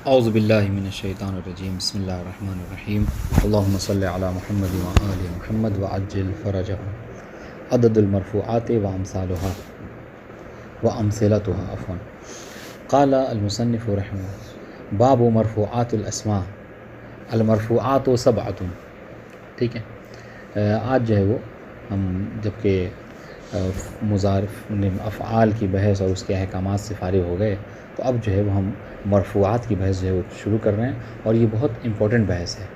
اعوذ باللہ من الشیطان الرجیم، بسم اللہ الرحمن الرحیم، اللہم صلی علی محمد وآل محمد وعجل فرجهم عدد المرفوعات وامثلتها عفوا۔ قال المصنف رحمہ باب مرفوعات الاسماء المرفوعات سبعۃ۔ ٹھیک ہے، آج جو ہے وہ ہم جبکہ مضارف افعال کی بحث اور اس کے احکامات سے فارغ ہو گئے، تو اب جو ہے وہ ہم مرفوعات کی بحث جو ہے وہ شروع کر رہے ہیں، اور یہ بہت امپورٹنٹ بحث ہے۔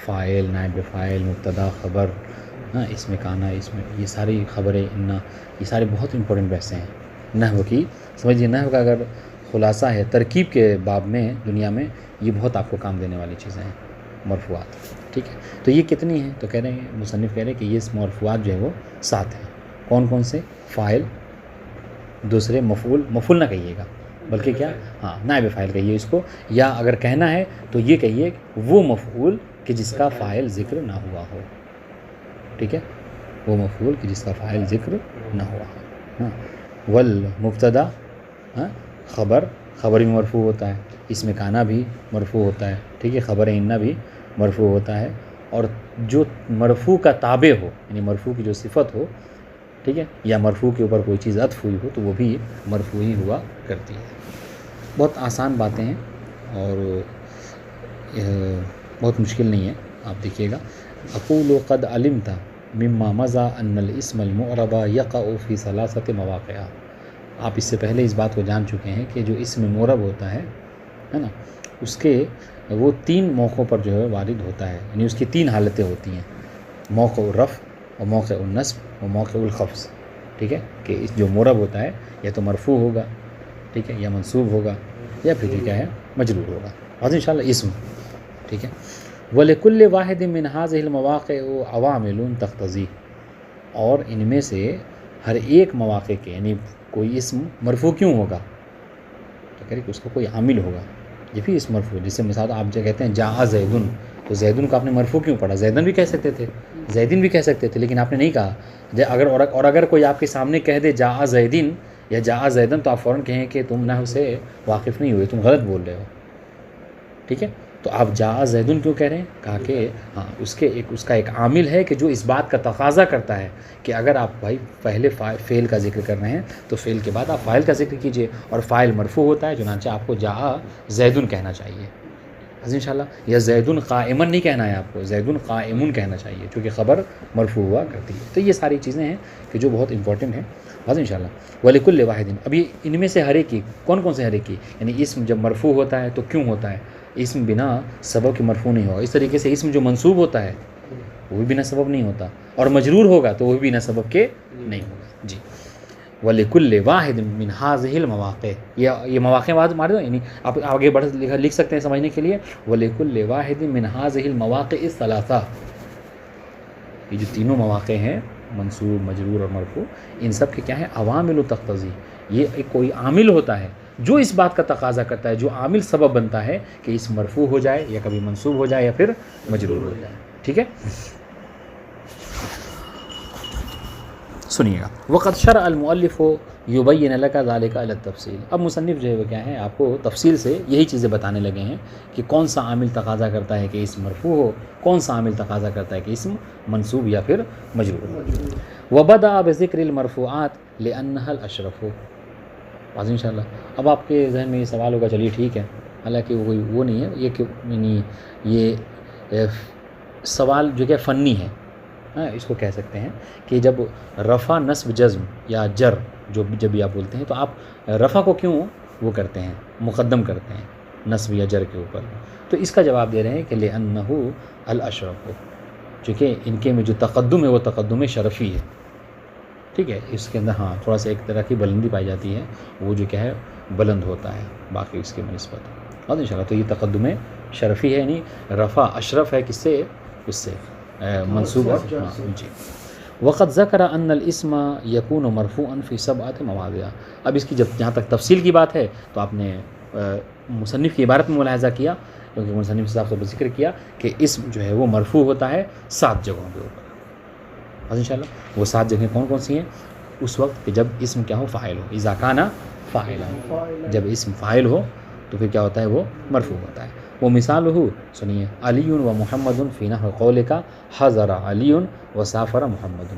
فاعل، نائب فاعل، مبتدا، خبر، اسم کانا، یہ ساری خبریں، یہ سارے بہت امپورٹنٹ بحثیں ہیں نحو کی۔ سمجھیے نحو کا اگر خلاصہ ہے ترکیب کے باب میں دنیا میں، یہ بہت آپ کو کام دینے والی چیزیں ہیں مرفوعات۔ ٹھیک ہے، تو یہ کتنی ہیں؟ تو کہہ رہے ہیں مصنف کہہ رہے ہیں کہ یہ مرفوعات جو ہے وہ 7 ہیں۔ کون کون سے؟ فاعل، دوسرے مفعول نہ کہیے گا بلکہ کیا، نائب فاعل کہیے اس کو، یا اگر کہنا ہے تو یہ کہیے وہ مفعول کہ جس کا فاعل ذکر نہ ہوا ہو۔ ٹھیک ہے، وہ مفعول کہ جس کا فاعل ذکر نہ ہوا ہو۔ والمبتدا، خبر بھی مرفوع ہوتا ہے، اسم کانا بھی مرفوع ہوتا ہے، ٹھیک ہے، خبر انہ بھی مرفوع ہوتا ہے، اور جو مرفوع کا تابع ہو، یعنی مرفوع کی جو صفت ہو، ٹھیک ہے، یا مرفوع کے اوپر کوئی چیز عطف ہوئی ہو، تو وہ بھی مرفوع ہی ہوا کرتی ہے۔ بہت آسان باتیں ہیں اور بہت مشکل نہیں ہے، آپ دیکھیے گا۔ اقول قد علمت مما مضى ان الاسم المعرب يقع في 3 مواقع۔ آپ اس سے پہلے اس بات کو جان چکے ہیں کہ جو اسم معرب ہوتا ہے نا، اس کے وہ 3 موقعوں پر جو ہے وارد ہوتا ہے، یعنی اس کی 3 حالتیں ہوتی ہیں: موقع الرفع اور موقع النصب اور موقع الخفض۔ ٹھیک ہے، کہ اس جو معرب ہوتا ہے یا تو مرفوع ہوگا، ٹھیک ہے، یا منصوب ہوگا، یا پھر جو کیا ہے مجرور ہوگا، اور انشاءاللہ اسم۔ ٹھیک ہے، وَلِكُلِّ وَاحِدٍ مِّنْ هَٰذِهِ الْمَوَاقِعِ عَوَامِلٌ تَقْتَضِي، اور ان میں سے ہر ایک مواقع کے، یعنی کوئی اسم مرفوع کیوں ہوگا، تو کہہ رہے کہ اس کا کوئی عامل ہوگا، یہ بھی اسم مرفوع۔ جیسے مثال آپ جو کہتے ہیں جاء زیدن، تو زیدن کو آپ نے مرفوع کیوں پڑھا؟ زیدن بھی کہہ سکتے تھے، زیدن بھی کہہ سکتے تھے، لیکن آپ نے نہیں کہا۔ اگر کوئی آپ کے سامنے کہہ دے جاء زیدن یا جاء زیدن، تو آپ فوراً کہیں کہ تم نحو سے واقف نہیں ہوئے، تم غلط بول رہے ہو۔ ٹھیک ہے، تو آپ جاء زیدن کیوں کہہ رہے ہیں؟ کہا کہ اس کا ایک عامل ہے کہ جو اس بات کا تقاضا کرتا ہے کہ اگر آپ بھائی پہلے فعل کا ذکر کر رہے ہیں تو فعل کے بعد آپ فاعل کا ذکر کیجئے، اور فاعل مرفوع ہوتا ہے، چنانچہ آپ کو جاء زیدن کہنا چاہیے انشاءاللہ، یا زیدن قائمن نہیں کہنا ہے آپ کو، زیدن قائمن کہنا چاہیے، چونکہ خبر مرفوع ہوا کرتی ہے۔ تو یہ ساری چیزیں ہیں کہ جو بہت امپورٹنٹ ہیں انشاءاللہ۔ وَلِكُلِّ وَاحِدٍ، ابھی ان میں سے ہر ایک کی، کون سے ہر ایک کی؟ یعنی اسم جب مرفوع ہوتا ہے تو کیوں ہوتا ہے؟ اسم بنا سبب کے مرفوع نہیں ہوگا۔ اس طریقے سے اسم جو منصوب ہوتا ہے وہ بھی بنا سبب نہیں ہوتا، اور مجرور ہوگا تو وہ بھی بنا سبب کے نہیں ہوگا۔ جی، وَلِكُلِّ وَاحِدٍ مِّنْ هَٰذِهِ الْمَوَاقِعِ، یہ مواقع مارے دو، یعنی آپ آگے لکھ سکتے ہیں سمجھنے کے لیے، وَلِكُلِّ وَاحِدٍ مِّنْ هَٰذِهِ الْمَوَاقِعِ الثَّلَاثَةِ، یہ جو تینوں مواقع ہیں، منصوب، مجرور اور مرفوع، ان سب کے کیا ہے؟ عوامل تقتضی، یہ ایک کوئی عامل ہوتا ہے جو اس بات کا تقاضا کرتا ہے، جو عامل سبب بنتا ہے کہ اس مرفوع ہو جائے، یا کبھی منصوب ہو جائے، یا پھر مجرور ہو جائے۔ ٹھیک ہے، سنیے گا۔ وقد شرع المؤلف یبین لک ذلک علی التفصیل، اب مصنف جو ہے وہ کیا ہے، آپ کو تفصیل سے یہی چیزیں بتانے لگے ہیں کہ کون سا عامل تقاضا کرتا ہے کہ اسم مرفوع ہو، کون سا عامل تقاضا کرتا ہے کہ اسم منصوب یا پھر مجرور ہو۔ وبدأ بذکر المرفوعات لأنها الاشرف، واضح انشاءاللہ۔ اب آپ کے ذہن میں یہ سوال ہوگا، چلیے ٹھیک ہے، حالانکہ وہ نہیں ہے، یہ کہ یہ سوال جو کہ فنی ہے، اس کو کہہ سکتے ہیں کہ جب رفع، نصب، جزم یا جر جب بھی آپ بولتے ہیں، تو آپ رفع کو کیوں وہ کرتے ہیں، مقدم کرتے ہیں نصب یا جر کے اوپر؟ تو اس کا جواب دے رہے ہیں کہ لأنه الاشرف، چونکہ ان کے میں جو تقدم ہے وہ تقدم شرفی ہے۔ ٹھیک ہے، اس کے اندر تھوڑا سا ایک طرح کی بلندی پائی جاتی ہے، وہ جو کیا ہے بلند ہوتا ہے باقی اس کے نسبت، اور انشاءاللہ تو یہ تقدم شرفی ہے، یعنی رفع اشرف ہے کس سے؟ اس سے منصوب اور جی۔ وقد ذکر ان الاسم یکون مرفوعا فی 7 مواضع، اب اس کی جہاں تک تفصیل کی بات ہے تو آپ نے مصنف کی عبارت میں ملاحظہ کیا، کیونکہ مصنف صاحب سے ذکر کیا کہ اسم جو ہے وہ مرفوع ہوتا ہے 7 جگہوں کے اوپر، اور انشاءاللہ وہ 7 جگہیں کون سی ہیں؟ اس وقت کہ جب اسم کیا ہو؟ فاعل ہو، اذا کان فاعلا، جب اسم فاعل ہو تو پھر کیا ہوتا ہے وہ مرفوع ہوتا ہے. وہ مثال ہو سنیے علی و محمد فی نحو قولک حضر علی و سافر محمد.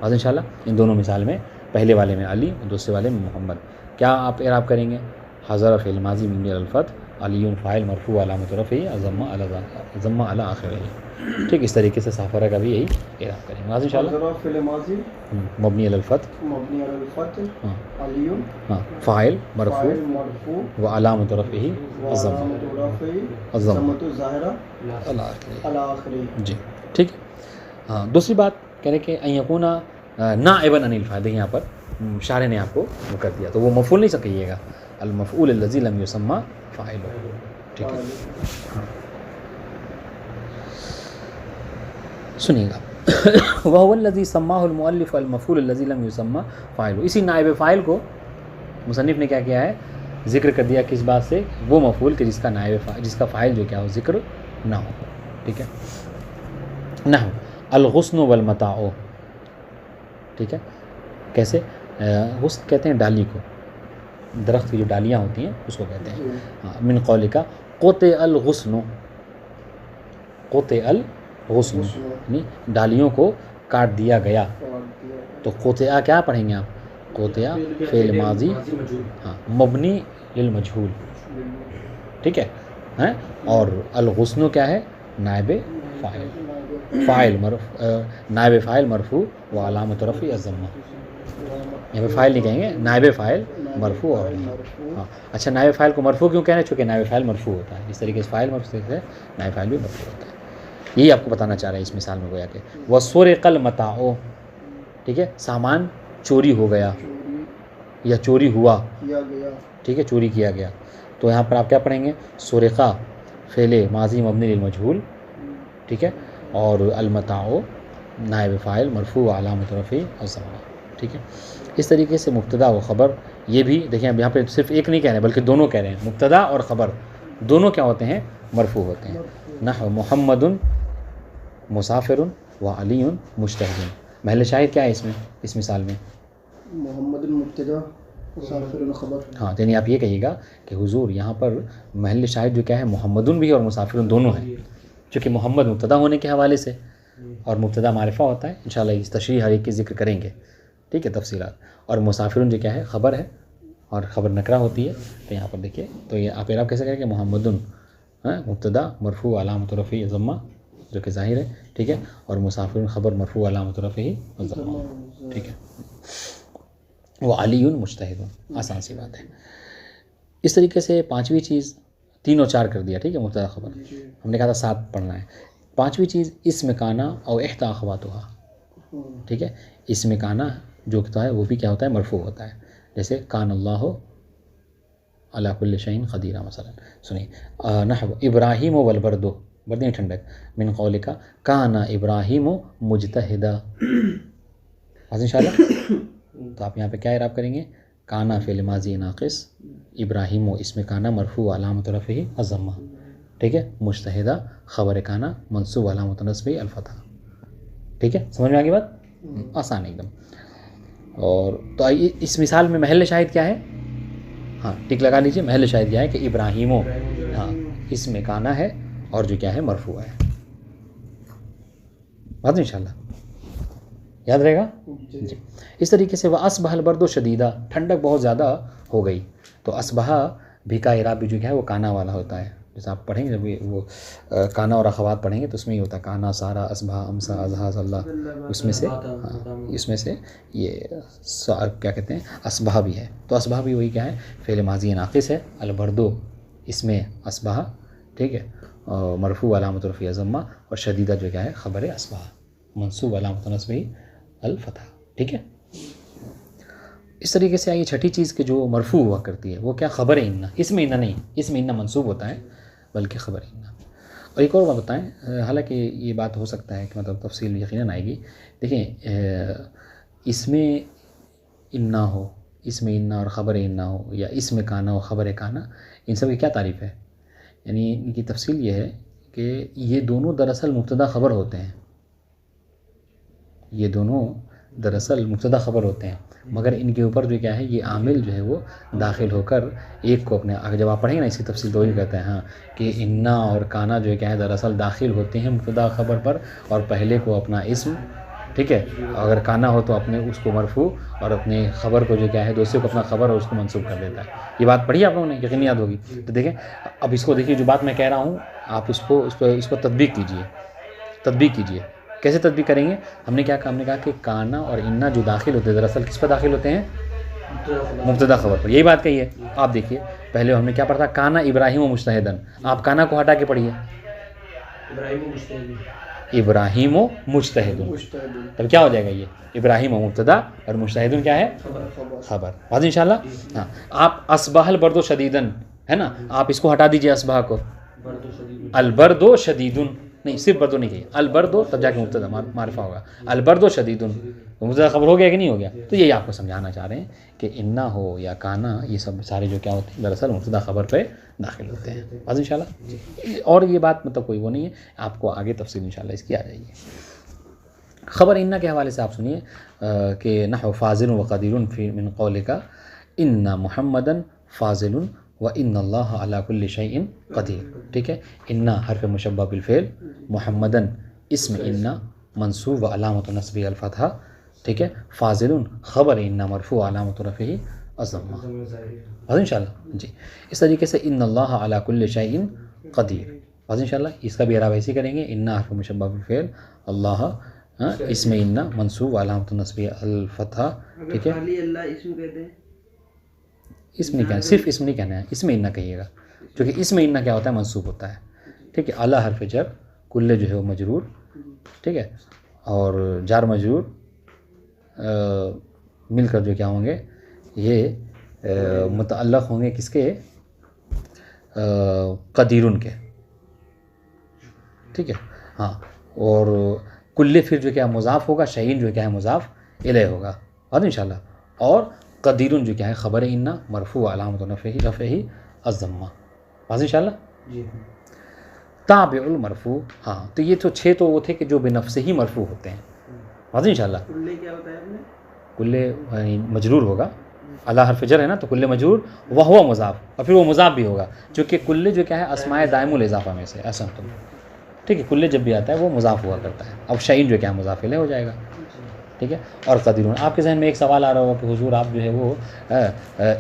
بس انشاءاللہ ان دونوں مثال میں پہلے والے میں علی اور دوسرے والے میں محمد کیا آپ اعراب کریں گے؟ حضر فعل ماضی مبنی علی الفتح، علی فاعل مرفوع علامۃ رفعہ الضمہ علی آخرہ. ٹھیک اس طریقے سے سافرہ کا بھی یہی اعراب کریں گے. بس انشاءاللہ حضر فعل ماضی مبنی علی الفتح، مبنی علی الفتح، ہاں علی ہاں فاعل مرفوع فاعل مرفوع و علامۃ رفعہ الضمہ وعلامۃ رفعہ الضمہ ضمۃ الظاہرہ علی آخرہ. علی آخرہ. جی ٹھیک ہے. ہاں دوسری بات کہہ رہے کہ ان یکون نائبا عن الفاعل، یہاں پر شارح نے آپ کو وہ کر دیا تو وہ مفعول نہیں کہیے گا، المفعول الذی لم یسمى فاعلہ. ٹھیک ہے سنیے گا وهو الذی سماه المؤلف المفعول الذی لم یسمى فاعلہ. اسی نائب فاعل کو مصنف نے کیا کیا ہے ذکر کر دیا کس بات سے؟ وہ مفعول کہ جس کا نائب فاعل جس کا فاعل جو کیا ہو ذکر نہ ہو. ٹھیک ہے نحو الغصن والمتاع. ٹھیک ہے کیسے؟ غصن کہتے ہیں ڈالی کو، درخت کی جو ڈالیاں ہوتی ہیں اس کو کہتے ہیں. ہاں من قولک قطع الغصن، قطع الغصن یعنی ڈالیوں کو کاٹ دیا گیا. تو قطع کیا پڑھیں گے آپ؟ قطع فعل ماضی ہاں مبنی للمجہول. ٹھیک ہے اور الغصن کیا ہے؟ نائب فاعل، فاعل نائب فاعل مرفوع و علامۃ رفعہ الضمہ. یہاں پہ فاعل نہیں کہیں گے، نائب فاعل مرفوع اور ہاں اچھا نائب فاعل کو مرفوع کیوں کہنا ہے؟ چونکہ نائب فاعل مرفوع ہوتا ہے. اس طریقے سے فاعل مرفوع ہے نائب فاعل بھی مرفوع ہوتا ہے. یہی آپ کو بتانا چاہ رہے ہیں اس مثال میں گویا کہ وسرق المتاع. ٹھیک ہے سامان چوری ہو گیا یا چوری ہوا. ٹھیک ہے چوری کیا گیا. تو یہاں پر آپ کیا پڑھیں گے؟ سرقہ فعل ماضی مبنی للمجہول. ٹھیک ہے اور المتاع نائب فاعل مرفوع علامۃ رفعہ الضمہ. ٹھیک ہے اس طریقے سے مبتدا و خبر یہ بھی دیکھیں اب یہاں پہ صرف ایک نہیں کہہ رہے ہیں بلکہ دونوں کہہ رہے ہیں. مبتدا اور خبر دونوں کیا ہوتے ہیں؟ مرفوع ہوتے ہیں. نحو محمد مسافر و علی مجتہد. محل شاہد کیا ہے اس میں اس مثال میں؟ محمد مبتدا مسافر خبر. ہاں یعنی آپ یہ کہیے گا کہ حضور یہاں پر محل شاہد جو کیا ہے محمدن بھی اور مسافرن دونوں ہیں، چونکہ محمد مبتدا ہونے کے حوالے سے اور مبتدا معرفہ ہوتا ہے. انشاءاللہ اس تشریح ہر ایک کی ذکر کریں گے. ٹھیک ہے تفصیلات. اور مسافرن جو کیا ہے خبر ہے اور خبر نکرہ ہوتی ہے. تو یہاں پر دیکھیے تو یہ آپ اعراب کیسے کریں کہ محمدن مبتدا مرفوع علامۃ رفعہ الضمہ جو کہ ظاہر ہے. ٹھیک ہے اور مسافرن خبر مرفوع علامۃ رفعہ الضمہ. ٹھیک ہے وہ علی مجتہد. آسان سی بات ہے. اس طریقے سے پانچویں چیز 3 اور 4 کر دیا. ٹھیک ہے مبتدا خبر ہم نے کہا تھا 7 پڑھنا ہے. پانچویں چیز اسم کانا اور احدی اخواتھا. ٹھیک ہے اسم کانا جو ہوتا ہے وہ بھی کیا ہوتا ہے؟ مرفوع ہوتا ہے. جیسے کان اللہ علی کل شیء قدیر مثلا. سنیے نحو ابراہیم والبرد، بردیں ٹھنڈک من قولک کان ابراہیم مجتہدا. بس انشاءاللہ تو آپ یہاں پہ کیا اعراب کریں گے؟ کانا فعل ماضی ناقص، ابراہیم اسم کانا مرفوع علامۃ رفعہ الضمہ. ٹھیک ہے مجتہدہ خبر کانا منصوب علامۃ نصبہ الفتحہ. ٹھیک ہے سمجھ میں آگے بات؟ آسان ایک دم. اور تو اس مثال میں محل شاہد کیا ہے؟ ہاں ٹک لگا لیجیے. محل شاہد کیا ہے کہ ابراہیم ہاں اسم کانا ہے اور جو کیا ہے مرفوع ہے. بات انشاءاللہ یاد رہے گا جی. اس طریقے سے وہ اصبح البرد شدیدہ، ٹھنڈک بہت زیادہ ہو گئی. تو اصبح بھی کا اعراب بھی جو ہے وہ کانا والا ہوتا ہے. جیسے آپ پڑھیں گے جب وہ کانا اور اخوات پڑھیں گے تو اس میں یہ ہوتا ہے کانا سارا اصبح امسا اضحیٰ صلی، اس میں سے ہاں اس میں سے یہ کیا کہتے ہیں اصبح بھی ہے. تو اصبح بھی وہی کیا ہے فعل ماضی ناقص ہے. البردو اس میں اصبح. ٹھیک ہے مرفوع علامۃ رفعہ الضمہ اور شدیدہ جو کیا ہے خبر اصبح منصوب علامۃ نصبہ الفتحہ. ٹھیک ہے اس طریقے سے آئیے چھٹی چیز کہ جو مرفوع ہوا کرتی ہے وہ کیا؟ خبر انہ. اس میں انہ نہیں، اس میں انہ منصوب ہوتا ہے بلکہ خبر انہ. اور ایک اور بات بتائیں، حالانکہ یہ بات ہو سکتا ہے کہ مطلب تفصیل یقیناً آئے گی. دیکھیں اس میں انہ ہو، اس میں انہ اور خبر انہ ہو، یا اس میں کانا ہو خبر کانا، ان سب کی کیا تعریف ہے؟ یعنی ان کی تفصیل یہ ہے کہ یہ دونوں دراصل مبتدا خبر ہوتے ہیں. یہ دونوں دراصل مبتدا خبر ہوتے ہیں. مگر ان کے اوپر جو کیا ہے یہ عامل جو ہے وہ داخل ہو کر ایک کو اپنے آگے جب آپ پڑھیں گے نا اسی تفصیل تو یہ کہتے ہیں ہاں کہ انا اور کانا جو کیا ہے دراصل داخل ہوتے ہیں مبتدا خبر پر اور پہلے کو اپنا اسم، ٹھیک ہے، اگر کانا ہو تو اپنے اس کو مرفوع اور اپنے خبر کو جو کیا ہے دوسرے کو اپنا خبر اور اس کو منسوب کر دیتا ہے. یہ بات پڑھی آپ لوگوں نے، یقین یاد ہوگی. تو دیکھیں اب اس کو دیکھیے جو بات میں کہہ رہا ہوں آپ اس کو تطبیق کیجیے. کیسے تطبیق کریں گے؟ ہم نے کیا کہا، ہم نے کہا کہ کانا اور انا جو داخل ہوتے ہیں دراصل کس پر داخل ہوتے ہیں؟ مبتدا خبر پر. یہی بات کہی ہے. آپ دیکھیے پہلے ہم نے کیا پڑھا تھا، کانا ابراہیم و مجتہدن. آپ کانا کو ہٹا کے پڑھیے ابراہیم و مجتہدن. تب کیا ہو جائے گا، یہ ابراہیم و مبتدا اور مجتہدن کیا ہے؟ خبر. واضح انشاءاللہ. ہاں آپ اصبح البرد شدیدن ہے نا، آپ اس کو ہٹا دیجئے اصبح کو، البرد شدیدن نہیں، صرف بردو نہیں کہیے، البردو تب جا کے مبتدا معرفہ ہوگا. البردو شدیدن مبتدا خبر ہو گیا کہ نہیں ہو گیا؟ تو یہی آپ کو سمجھانا چاہ رہے ہیں کہ انا ہو یا کانا یہ سب سارے جو کیا ہوتے ہیں دراصل مبتدا خبر پہ داخل ہوتے ہیں. بس انشاءاللہ. اور یہ بات مطلب کوئی وہ نہیں ہے، آپ کو آگے تفصیل انشاءاللہ اس کی آ جائے گی. خبر انا کے حوالے سے آپ سنیے کہ نحو فاضل و قدیر فی من قولک ان محمدن فاضل و ان اللہ علی کل شیء قدیر. ٹھیک ہے، انا حرف مشبہ بالفعل، محمدن اسم انا منصوب و علامت نصبہ الفتحہ. ٹھیک ہے، فاضل خبر انا مرفوع علامت رفعہ الضمہ. بس انشاءاللہ جی. اس طریقے سے ان اللہ علی کل شیء قدیر. بس انشاءاللہ اس کا بھی اعراب ایسے کریں گے، انا حرف مشبہ بالفعل، اللہ اسم انا منصوب علامت نصبہ الفتحہ. ٹھیک ہے، اسم نہیں کہنا، صرف اسم نہیں کہنا ہے، اسم انا کہیے گا، کیونکہ اسم انا کیا ہوتا ہے؟ منصوب ہوتا ہے. ٹھیک ہے، اعلیٰ حرف جر، کل جو ہے وہ مجرور. ٹھیک ہے، اور جار مجرور مل کر جو کیا ہوں گے یہ متعلق ہوں گے کس کے؟ قدیرن کے. ٹھیک ہے ہاں، اور کل پھر جو کیا مضاف ہوگا، شعین جو کیا ہے مضاف الیہ ہوگا. اور انشاءاللہ اور قدیرن جو کیا ہے خبر انا مرفوع علامت رفعہ الضمہ. واضح انشاءاللہ جی. تابع المرفوع، ہاں تو یہ تو 6 تو وہ تھے کہ جو بنفس ہی مرفوع ہوتے ہیں. واضح انشاءاللہ. کلے کیا ہوتا ہے آپ نے؟ کلے مجرور ہوگا، اللہ حرف جر ہے نا، تو کلے مجرور وہو مضاف، اور پھر وہ مضاف بھی ہوگا، چونکہ کلے جو کیا ہے اسماء دائم الاضافہ میں سے ایسا تو. ٹھیک ہے، کلے جب بھی آتا ہے وہ مضاف ہوا کرتا ہے. اب شعین جو کیا ہے مضاف الیہ ہو جائے گا. ٹھیک ہے، اور قدیرون. آپ کے ذہن میں ایک سوال آ رہا ہوگا کہ حضور آپ جو ہے وہ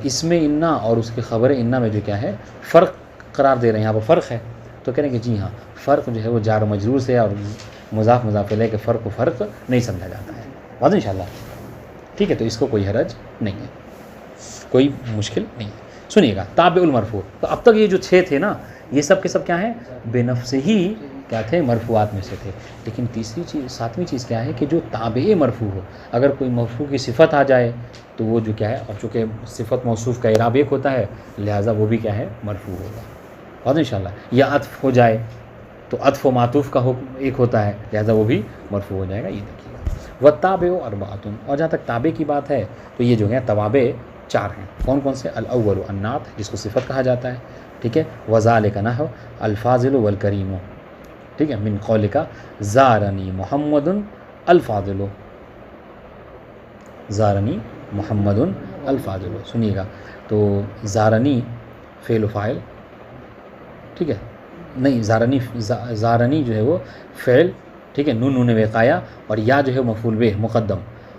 اسم انا اور اس کی خبر انا میں جو کیا ہے فرق قرار دے رہے ہیں، یہاں پر فرق ہے. تو کہیں گے جی ہاں، فرق جو ہے وہ جار و مجرور سے اور مضاف مضاف الیہ کے فرق کو فرق نہیں سمجھا جاتا ہے. واضح انشاءاللہ. ٹھیک ہے، تو اس کو کوئی حرج نہیں ہے، کوئی مشکل نہیں ہے. سنیے گا تابع المرفوع. تو اب تک یہ جو 6 تھے نا یہ سب کے سب کیا ہیں؟ بے نفس ہی کیا تھے؟ مرفوعات میں سے تھے. لیکن تیسری چیز، 7ویں چیز کیا ہے کہ جو تابع مرفوع ہو، اگر کوئی مرفوع کی صفت آ جائے تو وہ جو کیا ہے، اور چونکہ صفت موصوف کا اعراب ایک ہوتا ہے لہٰذا وہ بھی کیا ہے مرفوع ہوگا. اور انشاءاللہ یا عطف ہو جائے تو عطف و معطوف کا حکم ایک ہوتا ہے لہٰذا وہ بھی مرفوع ہو جائے گا. یہ دیکھیے گا. والتابع اربعۃ. اور جہاں تک تابع کی بات ہے تو یہ جو ہے توابع 4 ہیں. کون کون سے؟ الاول النعت جس کو صفت کہا جاتا ہے. ٹھیک ہے، وذالک نحو الفاضل والکریم. ٹھیک ہے، من قولک زارنی محمد الفاضل. زارنی محمد الفاضل. سنیے گا تو زارنی فعل و فاعل. ٹھیک ہے، نہیں زارنی جو ہے وہ فعل. ٹھیک ہے، نون وقایا اور یا جو ہے مفعول بہ مقدم،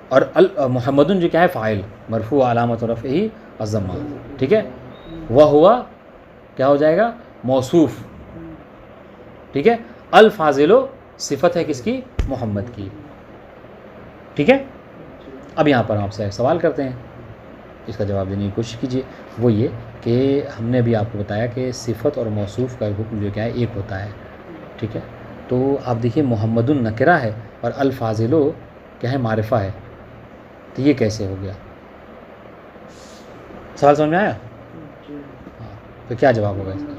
اور محمدن جو کیا ہے فاعل مرفوع علامت رفعہ الضمہ. ٹھیک ہے، وہوا کیا ہو جائے گا؟ موصوف. ٹھیک ہے، الفاضل صفت ہے کس کی؟ محمد کی. ٹھیک ہے، اب یہاں پر آپ سے ایک سوال کرتے ہیں، اس کا جواب دینے کی کوشش کیجیے. وہ یہ کہ ہم نے ابھی آپ کو بتایا کہ صفت اور موصوف کا حکم جو کیا ہے ایک ہوتا ہے. ٹھیک ہے، تو آپ دیکھیے محمد النکرہ ہے اور الفاضل کیا ہے؟ معرفہ ہے. تو یہ کیسے ہو گیا؟ سوال سمجھ میں آیا؟ تو کیا جواب ہوگا اس کا؟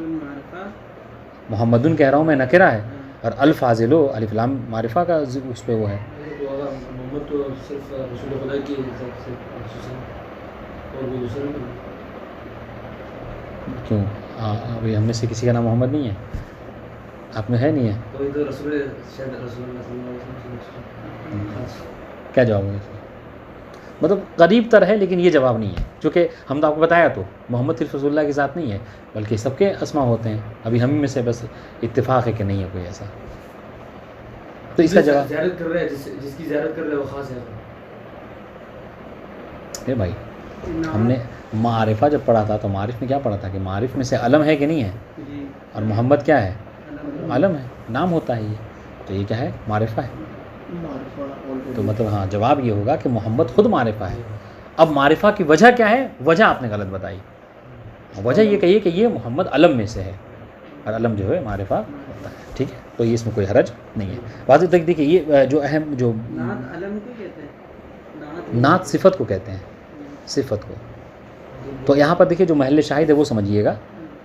محمد کہہ رہا ہوں میں نکرہ ہے اور الفاضل الف لام معرفہ کا اس پہ وہ ہے. کیوں ابھی ہم میں سے کسی کا نام محمد نہیں ہے؟ آپ میں ہے نہیں ہے؟ کیا جواب ہوگا اس کا؟ مطلب قریب تر ہے لیکن یہ جواب نہیں ہے، چونکہ ہم تو آپ کو بتایا تو محمد صرف رسول اللہ کے ساتھ نہیں ہے بلکہ سب کے اسما ہوتے ہیں، ابھی ہم میں سے بس اتفاق ہے کہ نہیں ہے کوئی ایسا. تو اس کا جواب زیارت کر رہا ہے، جس کی زیارت کر رہا ہے وہ خاص ہے. اے بھائی ہم نے معرفہ جب پڑھا تھا تو معرف میں کیا پڑھا تھا کہ معرف میں سے علم ہے کہ نہیں ہے، اور محمد کیا ہے، علم ہے، نام ہوتا ہے یہ، تو یہ کیا ہے، معرفہ ہے. تو مطلب ہاں جواب یہ ہوگا کہ محمد خود معرفہ ہے. اب معرفہ کی وجہ کیا ہے، وجہ آپ نے غلط بتائی. وجہ یہ کہیے کہ یہ محمد علم میں سے ہے، اور علم جو ہے معرفہ ہوتا ہے. ٹھیک ہے، تو یہ اس میں کوئی حرج نہیں ہے. واضح تک دیکھیے یہ جو اہم جو نعت علم کو کہتے ہیں، نعت صفت کو کہتے ہیں، صفت کو. تو یہاں پر دیکھیے جو محل شاہد ہے وہ سمجھیے گا،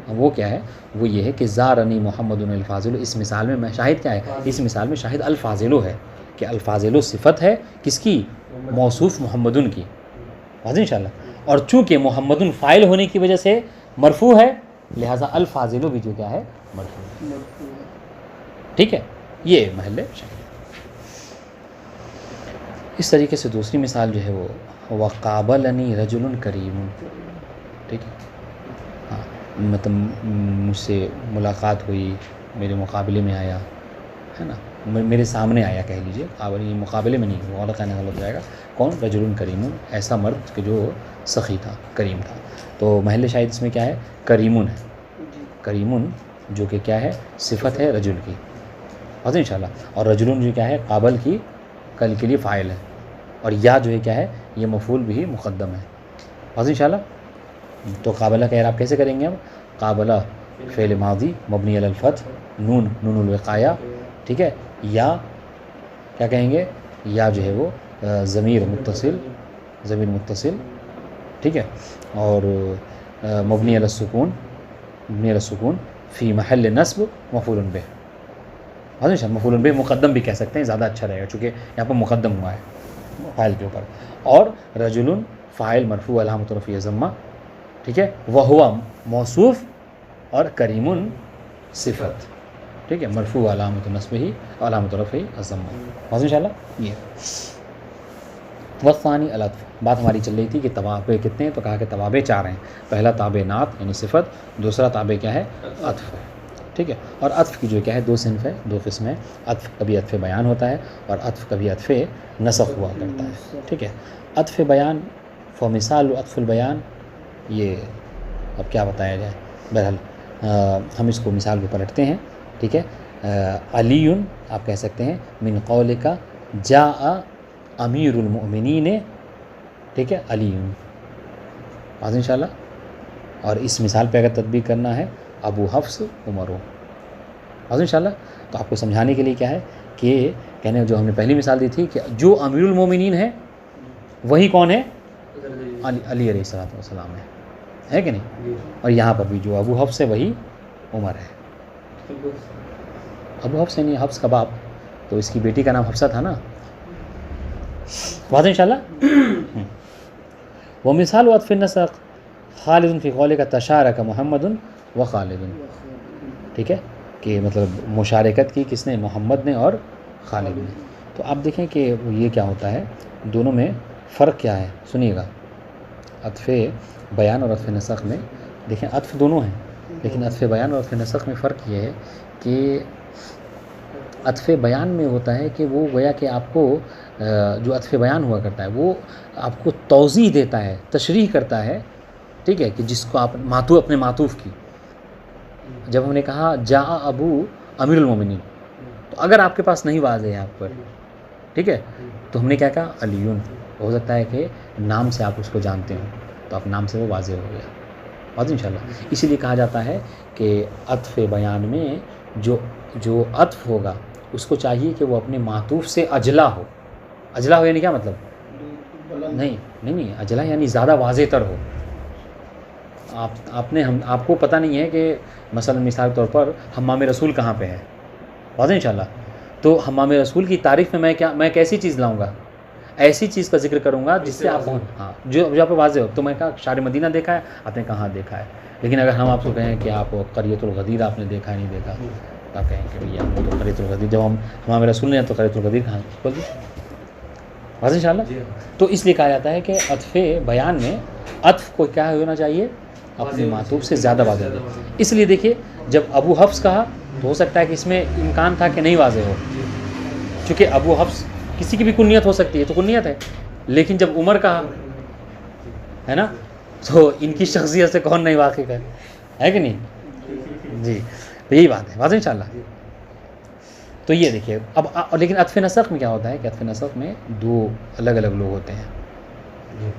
وہ کیا ہے، وہ یہ ہے کہ زارنی محمد الفاضل. اس مثال میں شاہد کیا ہے، اس مثال میں شاہد الفاضلو ہے کہ الفاضلو صفت ہے کس کی، موصوف محمدن کی. واضح انشاءاللہ. اور چونکہ محمدن فاعل ہونے کی وجہ سے مرفوع ہے، لہٰذا الفاضلو بھی جو کیا ہے، مرفوع ہے. ٹھیک ہے، یہ محل شاہد. اس طریقے سے دوسری مثال جو ہے وہ وقابلنی رجل کریم. ٹھیک ہے، ہاں مطلب مجھ سے ملاقات ہوئی، میرے مقابلے میں آیا ہے نا، میرے سامنے آیا کہہ لیجیے، مقابلے میں نہیں، غلط کہنا غلط ہو جائے گا. کون، رجل کریم، ایسا مرد کہ جو سخی تھا، کریم تھا. تو محل شاہد اس میں کیا ہے، کریمن ہے. کریمن جو کہ کیا ہے، صفت ہے رجل کی. واضح انشاءاللہ. اور رجلن جو کیا ہے، قابل کی کل کے لیے فاعل ہے، اور یا جو ہے کیا ہے، یہ مفعول بھی مقدم ہے. واضح انشاءاللہ. تو قابلہ کا اعراب کیسے کریں گے ہم، قابلہ فعل ماضی مبنی علی الفتح، نون الوقایہ. ٹھیک ہے، یا کیا کہیں گے، یا جو ہے وہ ضمیر متصل، ٹھیک ہے، اور مبنی علی السکون فی محل نصب مفعول بہ. واضح، مفعول بہ مقدم بھی کہہ سکتے ہیں، زیادہ اچھا رہے گا چونکہ یہاں پر مقدم ہوا ہے فاعل کے اوپر. اور رجل فاعل مرفوع علامۃ رفعہ ضمہ. ٹھیک ہے، وہو موصوف، اور کریم صفت. ٹھیک ہے، مرفوع علامۃ نصبہ علامۃ رفعہ الضمہ. واضح انشاءاللہ. یہ والثانی العطف. بات ہماری چل رہی تھی کہ توابع کتنے ہیں، تو کہا کہ توابع 4 ہیں. پہلا تابع نعت یعنی صفت، دوسرا تابع کیا ہے، عطف ہے. ٹھیک ہے، اور عطف کی جو کیا ہے 2 صنف ہے، 2 قسم ہے. عطف کبھی عطف بیان ہوتا ہے، اور عطف کبھی عطف نسخ ہوا کرتا ہے. ٹھیک ہے، عطف بیان فمثال عطف البیان، یہ اب کیا بتایا جائے. بہرحال ہم اس کو مثال کو پلٹتے ہیں. ٹھیک ہے، علی آپ کہہ سکتے ہیں من قولک جاء امیر المؤمنین. ٹھیک ہے، علی. واضح انشاءاللہ. اور اس مثال پہ اگر تطبیق کرنا ہے، ابو حفص عمرو. واضح انشاءاللہ. تو آپ کو سمجھانے کے لیے کیا ہے کہ کہنے جو ہم نے پہلی مثال دی تھی کہ جو امیر المومنین ہے وہی کون ہے، علی علیہ الصلوۃ والسلام ہے کہ نہیں. اور یہاں پر بھی جو ابو حفص ہے وہی عمر ہے. ابو حفص نہیں، حفص کا باپ، تو اس کی بیٹی کا نام حفصہ تھا نا. واضح انشاءاللہ. ومثال عطف النسق خالد فی قولک تشارک محمد و خالد. ٹھیک ہے، کہ مطلب مشارکت کی کس نے، محمد نے اور خالد نے. تو آپ دیکھیں کہ یہ کیا ہوتا ہے، دونوں میں فرق کیا ہے. سنیے گا، عطف بیان اور عطف نسخ میں دیکھیں عطف دونوں ہیں، لیکن عطف بیان اور عطف نسخ میں فرق یہ ہے کہ عطف بیان میں ہوتا ہے کہ وہ گویا کہ آپ کو جو عطف بیان ہوا کرتا ہے وہ آپ کو توضیح دیتا ہے، تشریح کرتا ہے. ٹھیک ہے، کہ جس کو آپ اپنے معطوف کی. جب ہم نے کہا جاء ابو امیر المومنین، تو اگر آپ کے پاس نہیں واضح ہے آپ پر، ٹھیک ہے، تو ہم نے کیا کہا، علیون. ہو سکتا ہے کہ نام سے آپ اس کو جانتے ہوں، تو آپ نام سے وہ واضح ہو گیا. واضح انشاءاللہ. اسی لیے کہا جاتا ہے کہ عطف بیان میں جو عطف ہوگا اس کو چاہیے کہ وہ اپنے معطوف سے اجلا ہو. اجلا ہو یعنی کیا مطلب، نہیں اجلا یعنی زیادہ واضح تر ہو. آپ کو پتہ نہیں ہے کہ مثلا مثال کے طور پر حمام رسول کہاں پہ ہے. واضح انشاءاللہ. تو حمام رسول کی تعریف میں میں کیسی چیز لاؤں گا، ایسی چیز کا ذکر کروں گا جس سے آپ ہاں جو آپ کو واضح ہو. تو میں کہا شار مدینہ دیکھا ہے، آپ نے کہاں دیکھا ہے. لیکن اگر ہم آپ کو کہیں کہ آپ قریۃ الغدیر آپ نے دیکھا نہیں دیکھا، تو آپ کہیں کہ بھیا ہم تو قریۃ الغدیر، جب ہم حمام رسول نے تو قریۃ الغدیر کہاں بول دی. واضح انشاءاللہ. جی تو اس لیے کہا جاتا ہے کہ عطف بیان میں عطف کو کیا ہونا چاہیے، اپنے معطوف سے زیادہ واضح ہو. اس لیے دیکھیے جب ابو حفص کہا تو ہو سکتا ہے کہ اس میں امکان تھا کہ نہیں واضح ہو، چونکہ ابو حفص کسی کی بھی کنیت ہو سکتی ہے تو کنیت ہے. لیکن جب عمر کہا ہے نا تو ان کی شخصیت سے کون نہیں واقف ہے کہ نہیں. جی تو یہی بات ہے واضح انشاءاللہ. تو یہ دیکھیے اب لیکن عطف نسخ میں کیا ہوتا ہے کہ عطف نسخ میں دو الگ الگ لوگ ہوتے ہیں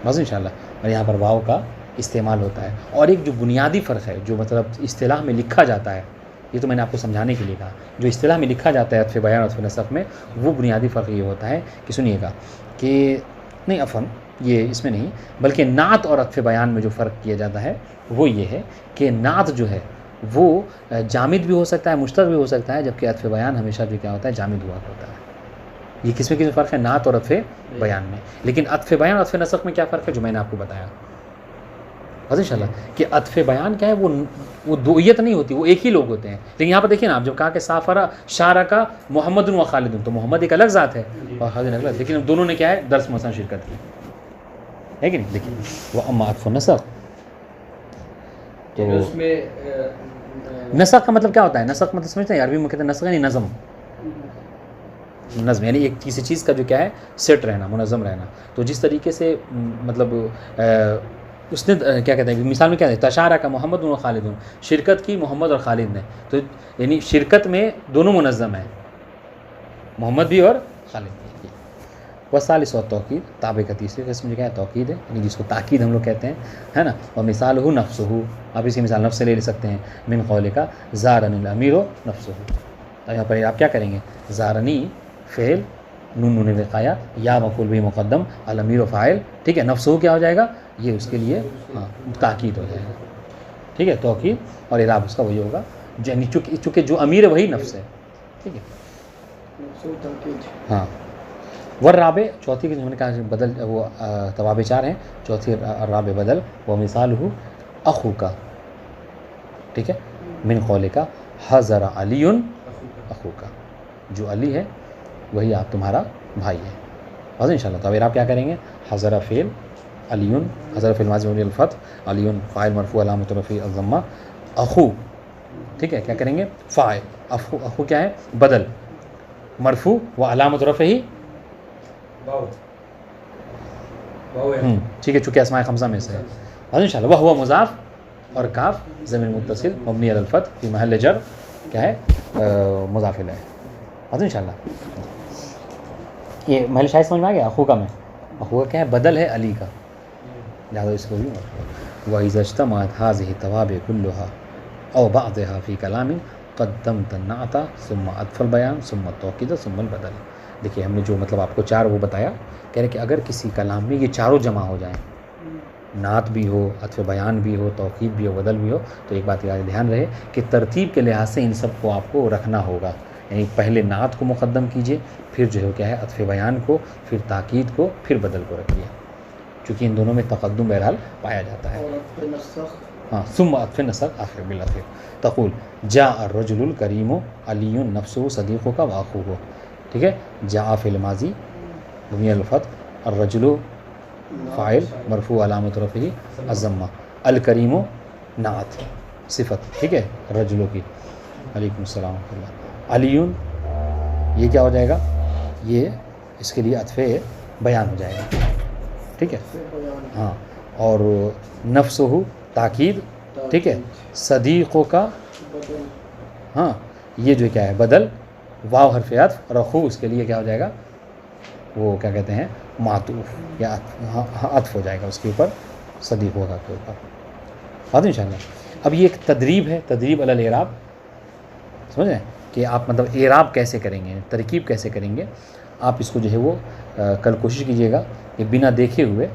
واضح انشاءاللہ. اور یہاں پر واو کا استعمال ہوتا ہے. اور ایک جو بنیادی فرق ہے جو مطلب اصطلاح میں لکھا جاتا ہے، یہ تو میں نے آپ کو سمجھانے کے لیے کہا، جو اصطلاح میں لکھا جاتا ہے عطف بیان اور عطف نسخ میں، وہ بنیادی فرق یہ ہوتا ہے کہ سنیے گا کہ نہیں عفواً یہ اس میں نہیں، بلکہ نعت اور عطف بیان میں جو فرق کیا جاتا ہے وہ یہ ہے کہ نعت جو ہے وہ جامد بھی ہو سکتا ہے، مشتق بھی ہو سکتا ہے، جبکہ عطف بیان ہمیشہ جو کیا ہوتا ہے جامد ہوا ہوتا ہے. یہ کس میں فرق ہے، نعت اور عطف بیان میں. لیکن عطف بیان اور عطف نسخ میں کیا فرق ہے جو میں نے آپ کو بتایا انشاءاللہ کہ عطف بیان کیا ہے، وہ دوئیت نہیں ہوتی، وہ ایک ہی لوگ ہوتے ہیں. لیکن یہاں پر دیکھیں نا آپ جب کہا کہ سافرہ شارکا محمد و خالد، تو محمد ایک الگ ذات ہے اور خالد الگ، لیکن دونوں نے کیا ہے درس مثلا شرکت کی ہے کہ نہیں. لیکن وہ اما عطف نسخ تو اس میں نسخ کا مطلب کیا ہوتا ہے، نسخ مطلب سمجھتے ہیں عربی میں کہتے ہیں نسخ یعنی نظم، نظم یعنی ایک کسی چیز کا جو کیا ہے سیٹ رہنا، منظم رہنا. تو جس طریقے سے مطلب اس نے کیا کہتے ہیں مثال میں کیا ہے تشارہ کا محمد و خالد، شرکت کی محمد اور خالد نے، تو یعنی شرکت میں دونوں منظم ہیں، محمد بھی اور خالد بھی. وثالث و توقید تابع کا تیسری قسم جو کیا ہے توقید ہے، یعنی جس کو تاکید ہم لوگ کہتے ہیں ہے نا. اور مثال ہو نفس ہو، آپ اس کی مثال نفس سے لے سکتے ہیں، من قول کا زارنی الامیر و نفس ہو. تو یہاں پر آپ کیا کریں گے، زارنی فعل نون وقایا یا مفعول بھی مقدم الامیر و فاعل، ٹھیک ہے. نفس ہو کیا ہو جائے گا، یہ اس کے لیے تاکید ہو جائے گا، ٹھیک ہے. توقید اور اعراب اس کا وہی ہوگا، یعنی چونکہ جو امیر ہے وہی نفس ہے، ٹھیک ہے. ہاں. والرابع چوتھی کی جو میں نے کہا بدل وہ توابع چار ہیں، چوتھی الرابع بدل وہ مثال ہو اخو کا، ٹھیک ہے. من قول کا حضر علی اخو کا، جو علی ہے وہی آپ تمہارا بھائی ہے واضح انشاءاللہ. تو اب آپ کیا کریں گے، حضر فعل علی، حضر فعل ماضی مبنی الفتح، علی فاعل مرفوع علامۃ رفعہ الضمہ، اخو ٹھیک ہے کیا کریں گے فاعل، اخو کیا ہے بدل مرفوع و علامۃ رفعہ ٹھیک ہے چونکہ اسماء خمسہ میں سے ہے واضح انشاءاللہ. وہ مضاف اور کاف ضمیر متصل مبنی علی الفتح فی محل جر کیا ہے مضاف الیہ واضح انشاءاللہ. یہ محل شاہد سمجھ میں آ گیا. اخو کا میں اخو کا کیا ہے بدل ہے علی کا، لہٰذا اس کو بھی وَإِذَا اجْتَمَعَتْ هَٰذِهِ التَّوَابِعُ كُلُّهَا أَوْ بَعْضُهَا فِي كَلَامٍ قَدَّمْتَ النَّعْتَ ثُمَّ عَطْفَ الْبَيَانِ ثُمَّ التَّوْكِيدَ ثُمَّ الْبَدَلَ. دیکھیے ہم نے جو مطلب آپ کو چار وہ بتایا، کہہ رہے کہ اگر کسی کلام میں یہ چاروں جمع ہو جائیں، نعت بھی ہو، عطف بیان بھی ہو، توقید بھی ہو، بدل بھی ہو، تو ایک بات دھیان رہے کہ ترتیب کے لحاظ سے ان سب کو آپ کو رکھنا ہوگا. یعنی پہلے نعت کو مقدم کیجئے، پھر جو ہے کیا ہے عطف بیان کو، پھر تاکید کو، پھر بدل کو رکھیے، چونکہ ان دونوں میں تقدم بہرحال پایا جاتا ہے. ہاں ثم عطف نسخ آخر بالآخر. تقول جاء الرجل الکریم علی نفسه صدیقہ کا واخوہ، ٹھیک ہے. جاء فعل ماضی مبنی علی الفتح، الرجل فاعل مرفوع علامۃ رفعہ الضمہ، الکریم نعت صفت، ٹھیک ہے رجلوں کی. علیکم السلام ورحمۃ اللہ. علی یہ کیا ہو جائے گا، یہ اس کے لیے عطف بیان ہو جائے گا، ٹھیک ہے. ہاں اور نفس ہو تاکید، ٹھیک ہے. صدیقوں کا ہاں یہ جو کیا ہے بدل، واو حرف عطف، اور اخو اس کے لیے کیا ہو جائے گا، وہ کیا کہتے ہیں معطوف یا عطف ہو جائے گا اس کے اوپر، صدیقوں کا کے اوپر بات انشاءاللہ. اب یہ ایک تدریب ہے، تدریب علی الاعراب، سمجھ رہے ہیں کہ آپ مطلب اعراب کیسے کریں گے، ترکیب کیسے کریں گے. آپ اس کو جو ہے وہ کل کوشش کیجیے گا کہ بنا دیکھے ہوئے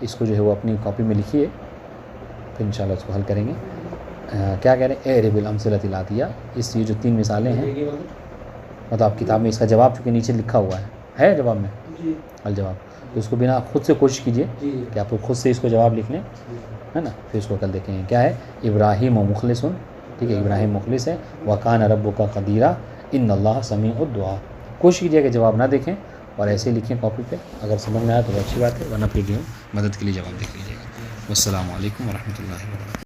اس کو جو ہے وہ اپنی کاپی میں لکھیے، پھر انشاءاللہ اس کو حل کریں گے. کیا کہہ رہے ہیں اعرب الامثلۃ الاتیہ، اس یہ جو تین مثالیں ہیں، مطلب آپ کتاب میں اس کا جواب چونکہ نیچے لکھا ہوا ہے جواب میں الجواب، تو اس کو بنا خود سے کوشش کیجیے کہ آپ خود سے اس کو جواب لکھ لیں، ہے نا. پھر اس کو کل دیکھیں گے. کیا ہے ابراہیم و مخلص، ٹھیک ہے ابراہیم مخلص ہے. وَكَانَ رَبُّكَ قَدِيرًا إِنَّ اللَّهَ سَمِيعُ الدُّعَاء. کوشش کیجیے کہ جواب نہ دیکھیں اور ایسے ہی لکھیں کاپی پہ. اگر سمجھ میں آیا تو وہ اچھی بات ہے، ورنہ پھر جو مدد کے لیے جواب دیکھ لیجیے گا. والسلام علیکم ورحمۃ اللہ وبرکاتہ.